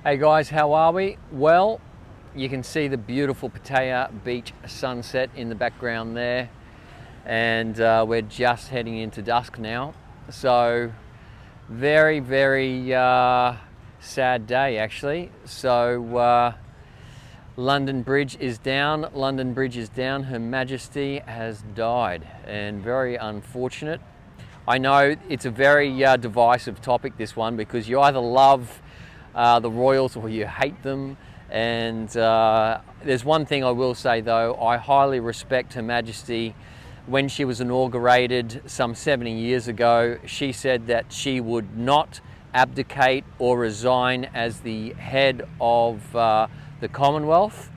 Hey guys, how are we? Well, you can see the beautiful Pattaya Beach sunset in the background there, and we're just heading into dusk now. So very sad day actually. So London Bridge is down. London Bridge is down. Her Majesty has died, and very unfortunate. I know it's a very divisive topic, this one, because you either love the royals or you hate them. And there's one thing I will say though, I highly respect Her Majesty. When she was inaugurated some 70 years ago, she said that she would not abdicate or resign as the head of the Commonwealth,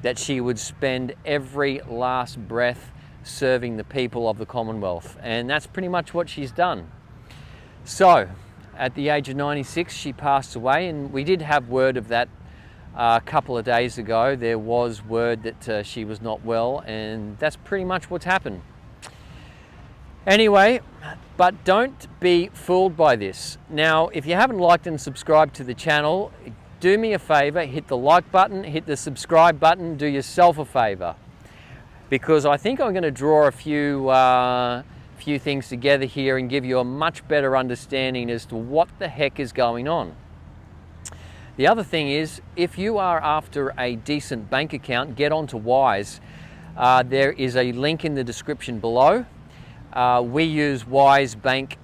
that she would spend every last breath serving the people of the Commonwealth. And that's pretty much what she's done. So at the age of 96, she passed away, and we did have word of that a couple of days ago. There was word that she was not well, and that's pretty much what's happened. Anyway, but don't be fooled by this. Now, if you haven't liked and subscribed to the channel, do me a favor, hit the like button, hit the subscribe button, do yourself a favor. Because I think I'm going to draw a few things together here and give you a much better understanding as to what the heck is going on. The other thing is, if you are after a decent bank account, get onto Wise. There is a link in the description below. We use Wise Bank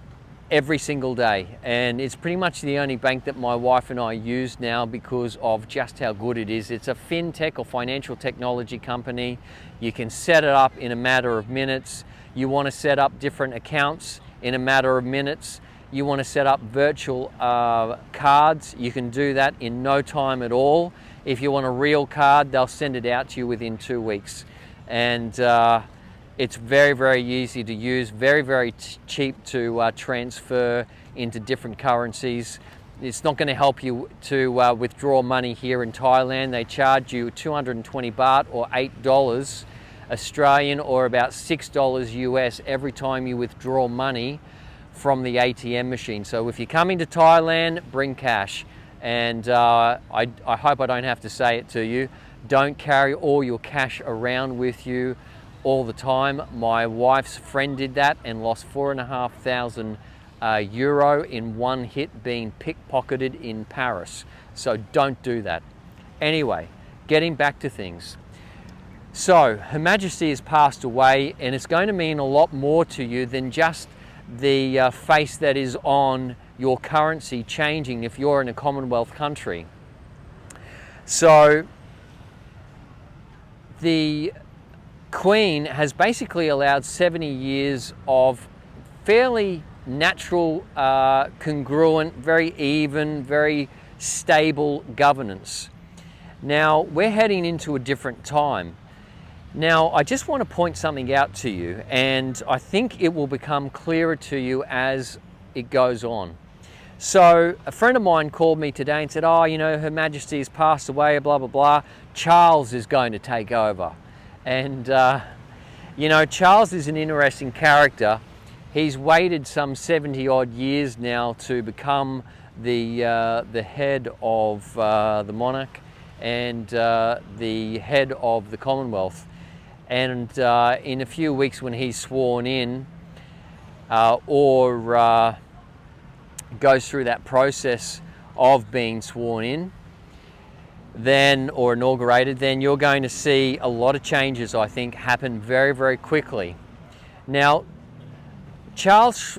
every single day, and it's pretty much the only bank that my wife and I use now because of just how good it is. It's a fintech or financial technology company. You can set it up in a matter of minutes. You want to set up different accounts in a matter of minutes. You want to set up virtual cards, you can do that in no time at all. If you want a real card, they'll send it out to you within 2 weeks. And it's very easy to use, very cheap to transfer into different currencies. It's not going to help you to withdraw money here in Thailand. They charge you 220 baht or $8 Australian, or about $6 US every time you withdraw money from the ATM machine. So if you're coming to Thailand, bring cash. And I hope I don't have to say it to you, don't carry all your cash around with you all the time. My wife's friend did that and lost 4,500 euro in one hit, being pickpocketed in Paris. So don't do that. Anyway, getting back to things. So Her Majesty has passed away, and it's going to mean a lot more to you than just the face that is on your currency changing if you're in a Commonwealth country. So the Queen has basically allowed 70 years of fairly natural, congruent, very even, very stable governance. Now we're heading into a different time. Now, I just want to point something out to you, and I think it will become clearer to you as it goes on. So a friend of mine called me today and said, oh, you know, Her Majesty has passed away, blah, blah, blah. Charles is going to take over. And, you know, Charles is an interesting character. He's waited some 70 odd years now to become the head of the monarch and the head of the Commonwealth. And in a few weeks, when he's sworn in or goes through that process of being sworn in, then, or inaugurated, then you're going to see a lot of changes, I think, happen very quickly. Now, Klaus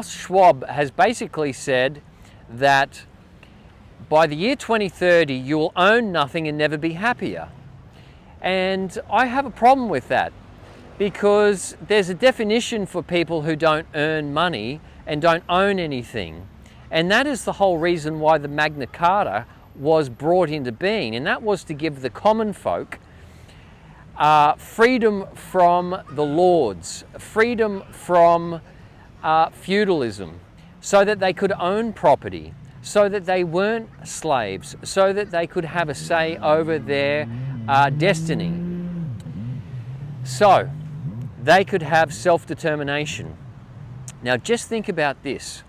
Schwab has basically said that by the year 2030, you will own nothing and never be happier. And I have a problem with that, because there's a definition for people who don't earn money and don't own anything. And that is the whole reason why the Magna Carta was brought into being, and that was to give the common folk freedom from the lords, freedom from feudalism, so that they could own property, so that they weren't slaves, so that they could have a say over their destiny. So they could have self-determination. Now just think about this.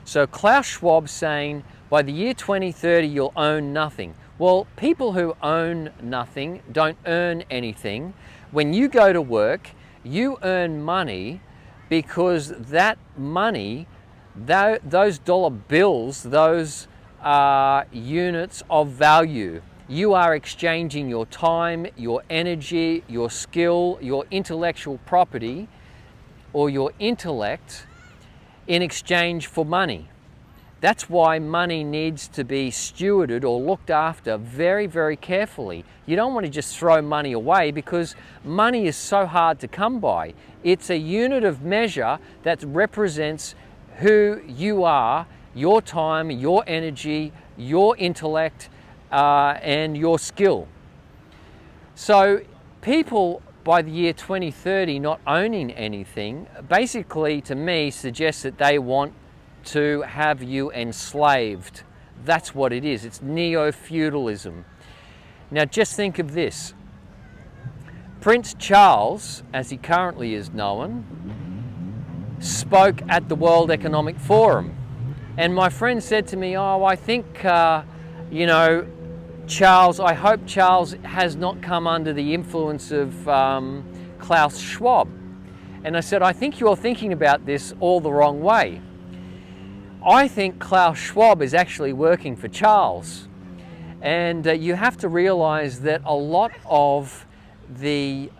So Klaus Schwab saying By the year 2030, you'll own nothing. Well, people who own nothing don't earn anything. When you go to work, you earn money because that money, those dollar bills, those are units of value. You are exchanging your time, your energy, your skill, your intellectual property, or your intellect in exchange for money. That's why money needs to be stewarded or looked after very, very carefully. You don't want to just throw money away because money is so hard to come by. It's a unit of measure that represents who you are, your time, your energy, your intellect, and your skill. So people by the year 2030 not owning anything, basically to me suggests that they want to have you enslaved. That's what it is. It's neo-feudalism. Now just think of this. Prince Charles, as he currently is known, spoke at the World Economic Forum. And my friend said to me, oh, I think, Charles, I hope Charles has not come under the influence of Klaus Schwab. And I said, I think you're thinking about this all the wrong way. I think Klaus Schwab is actually working for Charles. And you have to realize that a lot of the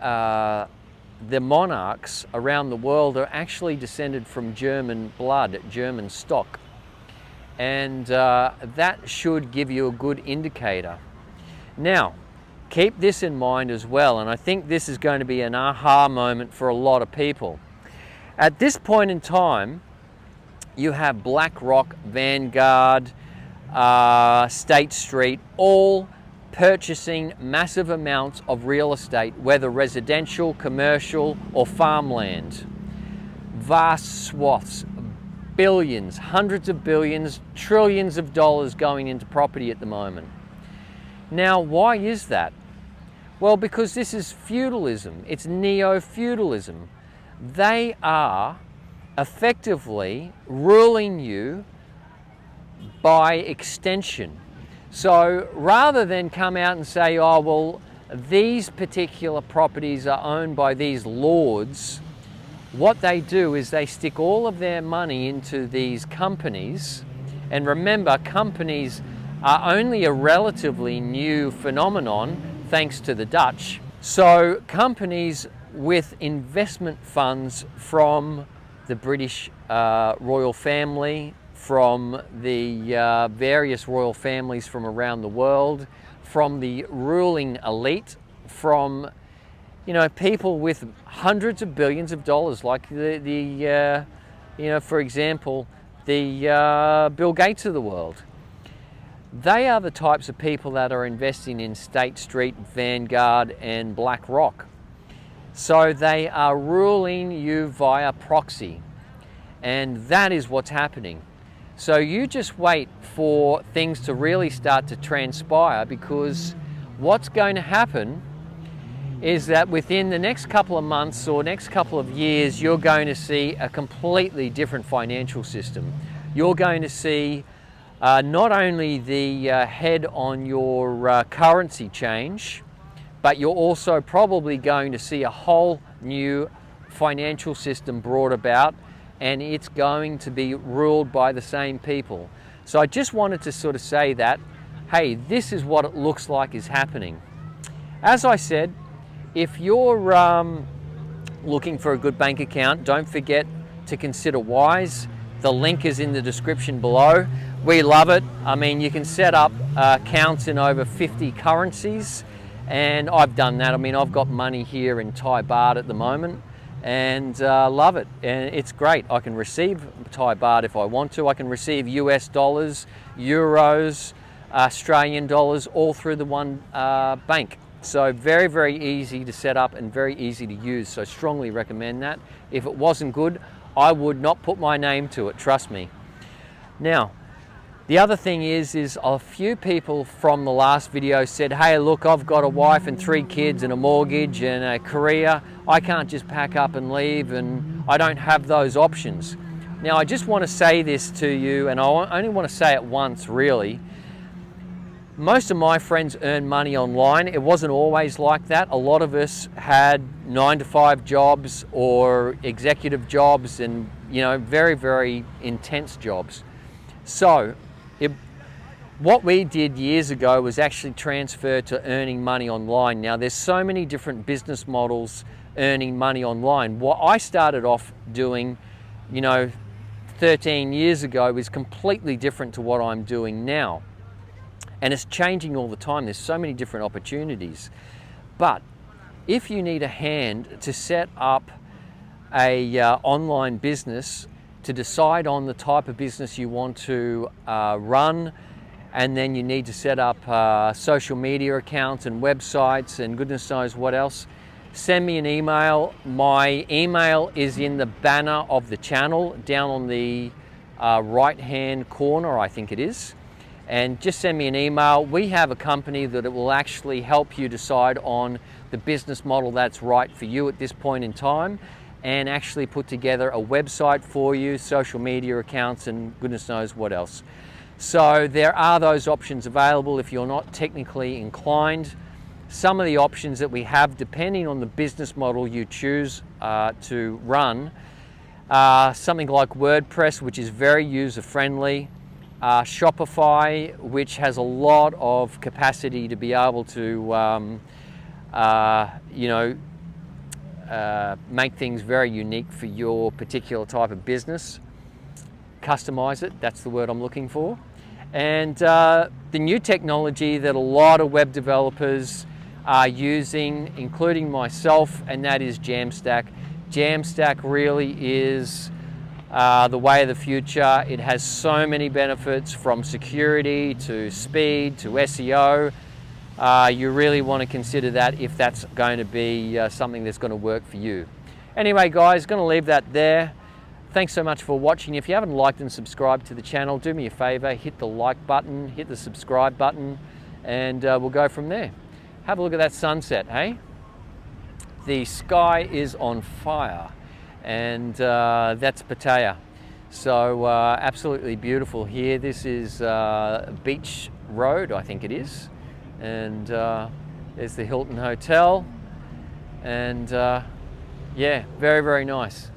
monarchs around the world are actually descended from German blood, German stock. And that should give you a good indicator. Now, keep this in mind as well, and I think this is going to be an aha moment for a lot of people. At this point in time, you have BlackRock, Vanguard, State Street, all purchasing massive amounts of real estate, whether residential, commercial, or farmland. Vast swaths, billions, hundreds of billions, trillions of dollars going into property at the moment. Now, why is that? Well, because this is feudalism. It's neo-feudalism. They are effectively ruling you by extension. So rather than come out and say, oh, well, these particular properties are owned by these lords, what they do is they stick all of their money into these companies. And remember, companies are only a relatively new phenomenon thanks to the Dutch. So companies with investment funds from the British royal family, from the various royal families from around the world, from the ruling elite, from people with hundreds of billions of dollars, like for example, the Bill Gates of the world. They are the types of people that are investing in State Street, Vanguard, and BlackRock. So they are ruling you via proxy, and that is what's happening. So you just wait for things to really start to transpire, because what's going to happen is that within the next couple of months or next couple of years, you're going to see a completely different financial system. You're going to see not only the head on your currency change, but you're also probably going to see a whole new financial system brought about, and it's going to be ruled by the same people. So I just wanted to sort of say that, hey, this is what it looks like is happening. As I said, if you're looking for a good bank account, don't forget to consider Wise. The link is in the description below. We love it. I mean, you can set up accounts in over 50 currencies, and I've done that. I mean, I've got money here in Thai baht at the moment, and love it. And it's great. I can receive Thai baht if I want to. I can receive US dollars, euros, Australian dollars, all through the one bank. So very, very easy to set up and very easy to use. So strongly recommend that. If it wasn't good, I would not put my name to it, trust me. Now, the other thing is a few people from the last video said, hey, look, I've got a wife and 3 kids and a mortgage and a career. I can't just pack up and leave, and I don't have those options. Now, I just want to say this to you, and I only want to say it once really. Most of my friends earn money online. It wasn't always like that. A lot of us had 9-to-5 jobs or executive jobs and, you know, very, very intense jobs. So what we did years ago was actually transfer to earning money online. Now, there's so many different business models earning money online. What I started off doing, you know, 13 years ago is completely different to what I'm doing now. And it's changing all the time. There's so many different opportunities. But if you need a hand to set up a online business, to decide on the type of business you want to run, and then you need to set up social media accounts and websites and goodness knows what else, send me an email. My email is in the banner of the channel down on the right hand corner, I think it is. And just send me an email. We have a company that it will actually help you decide on the business model that's right for you at this point in time, and actually put together a website for you, social media accounts, and goodness knows what else. So there are those options available if you're not technically inclined. Some of the options that we have, depending on the business model you choose to run, something like WordPress, which is very user-friendly, Shopify, which has a lot of capacity to be able to, you know, make things very unique for your particular type of business. Customize it, that's the word I'm looking for. And the new technology that a lot of web developers are using, including myself, and that is Jamstack. Jamstack really is the way of the future. It has so many benefits, from security to speed to SEO. You really want to consider that if that's going to be something that's going to work for you. Anyway guys, going to leave that there. Thanks so much for watching. If you haven't liked and subscribed to the channel, do me a favor, hit the like button, hit the subscribe button, and we'll go from there. Have a look at that sunset, hey? The sky is on fire, and that's Pattaya. So absolutely beautiful here. This is Beach Road, I think it is. And there's the Hilton Hotel. And yeah, very, very nice.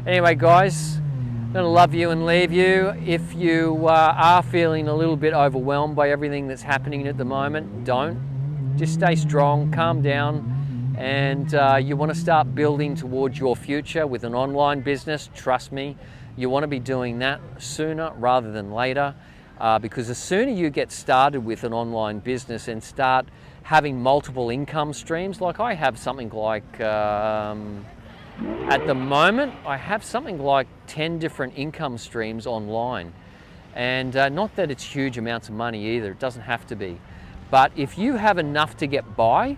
Anyway guys, I'm gonna love you and leave you. If you are feeling a little bit overwhelmed by everything that's happening at the moment, don't. Just stay strong, calm down, and you want to start building towards your future with an online business. Trust me, you want to be doing that sooner rather than later, because the sooner you get started with an online business and start having multiple income streams, like I have something like, at the moment, I have something like 10 different income streams online. And not that it's huge amounts of money either, it doesn't have to be. But if you have enough to get by,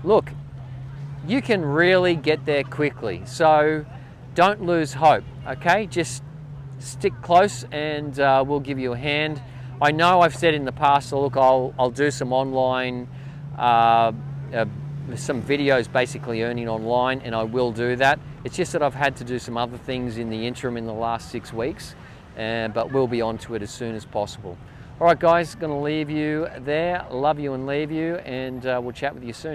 look, you can really get there quickly. So don't lose hope, okay? Just stick close and we'll give you a hand. I know I've said in the past, so look, I'll do some online, some videos basically earning online, and I will do that. It's just that I've had to do some other things in the interim in the last 6 weeks, but we'll be on to it as soon as possible. All right guys, gonna leave you there. Love you and leave you, and we'll chat with you soon.